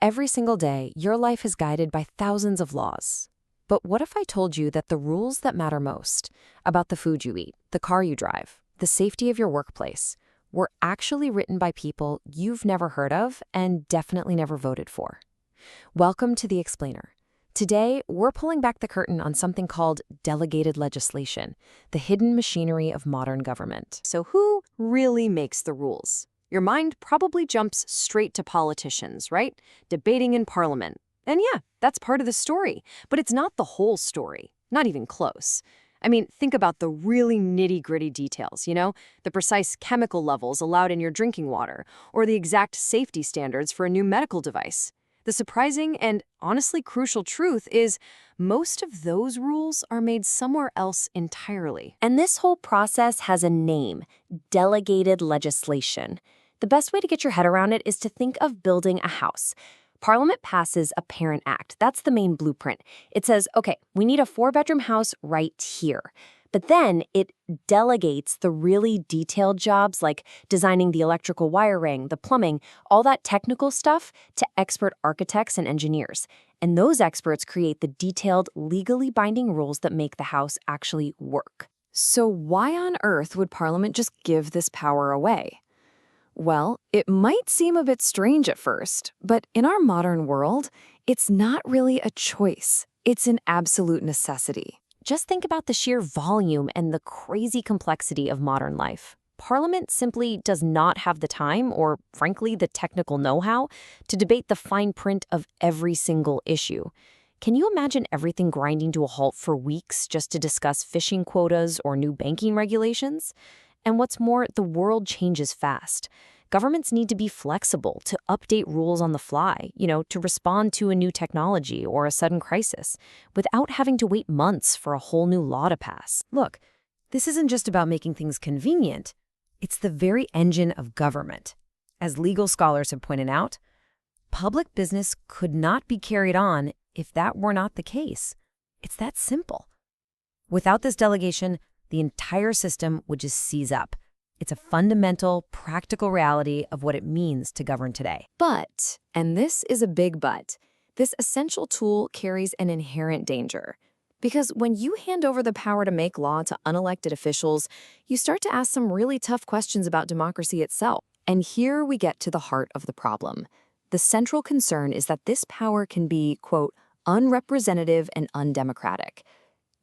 Every single day, your life is guided by thousands of laws. But what if I told you that the rules that matter most, about the food you eat, the car you drive, the safety of your workplace, were actually written by people you've never heard of and definitely never voted for? Welcome to The Explainer. Today, we're pulling back the curtain on something called delegated legislation, the hidden machinery of modern government. So who really makes the rules? Your mind probably jumps straight to politicians, right? Debating in parliament. And yeah, that's part of the story, but it's not the whole story, not even close. I mean, think about the really nitty-gritty details, the precise chemical levels allowed in your drinking water, or the exact safety standards for a new medical device. The surprising and honestly crucial truth is most of those rules are made somewhere else entirely. And this whole process has a name: delegated legislation. The best way to get your head around it is to think of building a house. Parliament passes a Parent Act. That's the main blueprint. It says, okay, we need a 4-bedroom house right here. But then it delegates the really detailed jobs like designing the electrical wiring, the plumbing, all that technical stuff to expert architects and engineers. And those experts create the detailed, legally binding rules that make the house actually work. So why on earth would Parliament just give this power away? Well, it might seem a bit strange at first, but in our modern world, it's not really a choice. It's an absolute necessity. Just think about the sheer volume and the crazy complexity of modern life. Parliament simply does not have the time or, frankly, the technical know-how to debate the fine print of every single issue. Can you imagine everything grinding to a halt for weeks just to discuss fishing quotas or new banking regulations? And what's more, the world changes fast. Governments need to be flexible to update rules on the fly, to respond to a new technology or a sudden crisis, without having to wait months for a whole new law to pass. Look, this isn't just about making things convenient. It's the very engine of government. As legal scholars have pointed out, public business could not be carried on if that were not the case. It's that simple. Without this delegation, the entire system would just seize up. It's a fundamental, practical reality of what it means to govern today. But, and this is a big but, this essential tool carries an inherent danger. Because when you hand over the power to make law to unelected officials, you start to ask some really tough questions about democracy itself. And here we get to the heart of the problem. The central concern is that this power can be, quote, unrepresentative and undemocratic.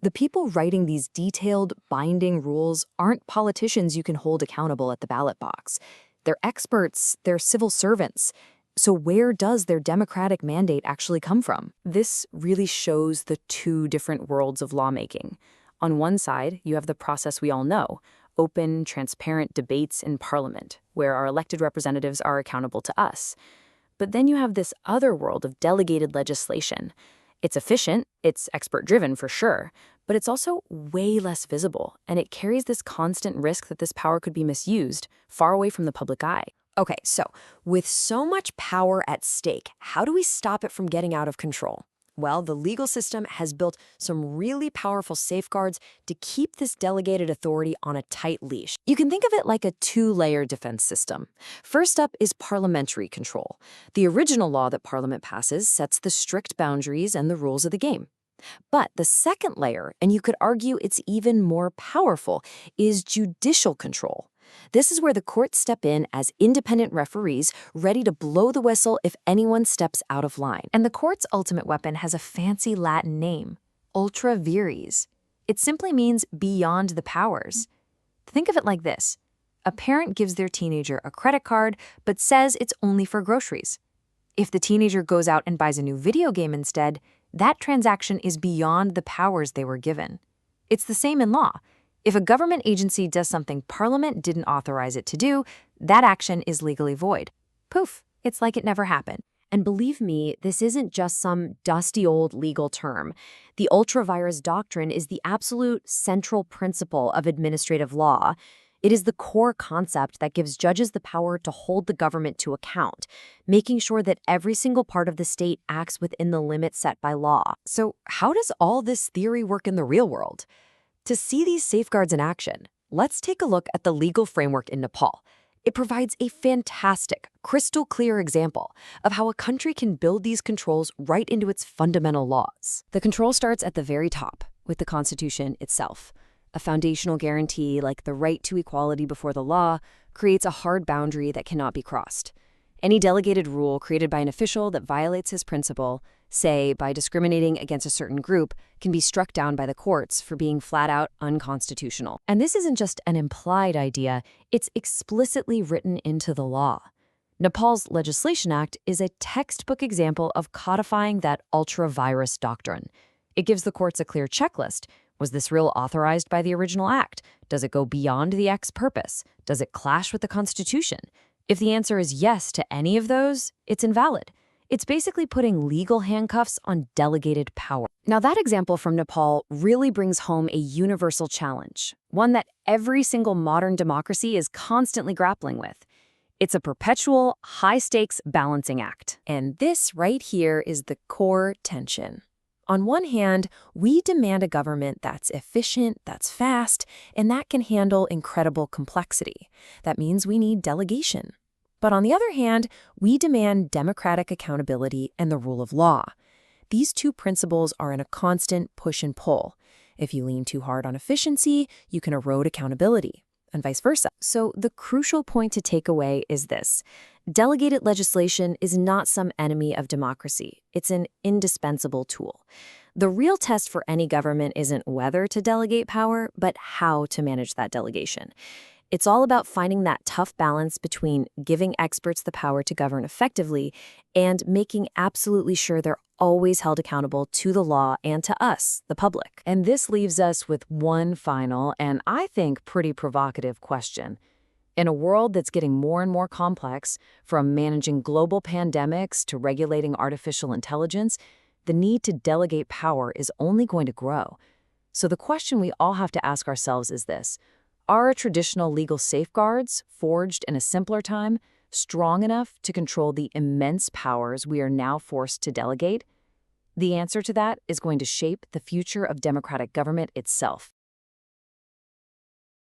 The people writing these detailed, binding rules aren't politicians you can hold accountable at the ballot box. They're experts, they're civil servants. So where does their democratic mandate actually come from? This really shows the two different worlds of lawmaking. On one side, you have the process we all know: open, transparent debates in Parliament, where our elected representatives are accountable to us. But then you have this other world of delegated legislation. It's efficient, it's expert-driven for sure, but it's also way less visible, and it carries this constant risk that this power could be misused, far away from the public eye. Okay, so with so much power at stake, how do we stop it from getting out of control? Well, the legal system has built some really powerful safeguards to keep this delegated authority on a tight leash. You can think of it like a 2-layer defense system. First up is parliamentary control. The original law that Parliament passes sets the strict boundaries and the rules of the game. But the second layer, and you could argue it's even more powerful, is judicial control. This is where the courts step in as independent referees, ready to blow the whistle if anyone steps out of line. And the court's ultimate weapon has a fancy Latin name: ultra vires. It simply means beyond the powers. Think of it like this: a parent gives their teenager a credit card, but says it's only for groceries. If the teenager goes out and buys a new video game instead, that transaction is beyond the powers they were given. It's the same in law. If a government agency does something Parliament didn't authorize it to do, that action is legally void. Poof, it's like it never happened. And believe me, this isn't just some dusty old legal term. The ultra vires doctrine is the absolute central principle of administrative law. It is the core concept that gives judges the power to hold the government to account, making sure that every single part of the state acts within the limits set by law. So how does all this theory work in the real world? To see these safeguards in action, let's take a look at the legal framework in Nepal. It provides a fantastic, crystal clear example of how a country can build these controls right into its fundamental laws. The control starts at the very top, with the Constitution itself. A foundational guarantee, like the right to equality before the law, creates a hard boundary that cannot be crossed. Any delegated rule created by an official that violates his principle, say by discriminating against a certain group, can be struck down by the courts for being flat out unconstitutional. And this isn't just an implied idea, it's explicitly written into the law. Nepal's Legislation Act is a textbook example of codifying that ultra-virus doctrine. It gives the courts a clear checklist. Was this rule authorized by the original act? Does it go beyond the act's purpose? Does it clash with the Constitution? If the answer is yes to any of those, it's invalid. It's basically putting legal handcuffs on delegated power. Now, that example from Nepal really brings home a universal challenge, one that every single modern democracy is constantly grappling with. It's a perpetual, high-stakes balancing act. And this right here is the core tension. On one hand, we demand a government that's efficient, that's fast, and that can handle incredible complexity. That means we need delegation. But on the other hand, we demand democratic accountability and the rule of law. These two principles are in a constant push and pull. If you lean too hard on efficiency, you can erode accountability, and vice versa. So the crucial point to take away is this. Delegated legislation is not some enemy of democracy. It's an indispensable tool. The real test for any government isn't whether to delegate power, but how to manage that delegation. It's all about finding that tough balance between giving experts the power to govern effectively and making absolutely sure they're always held accountable to the law and to us, the public. And this leaves us with one final and I think pretty provocative question. In a world that's getting more and more complex, from managing global pandemics to regulating artificial intelligence, the need to delegate power is only going to grow. So the question we all have to ask ourselves is this. Are traditional legal safeguards, forged in a simpler time, strong enough to control the immense powers we are now forced to delegate? The answer to that is going to shape the future of democratic government itself.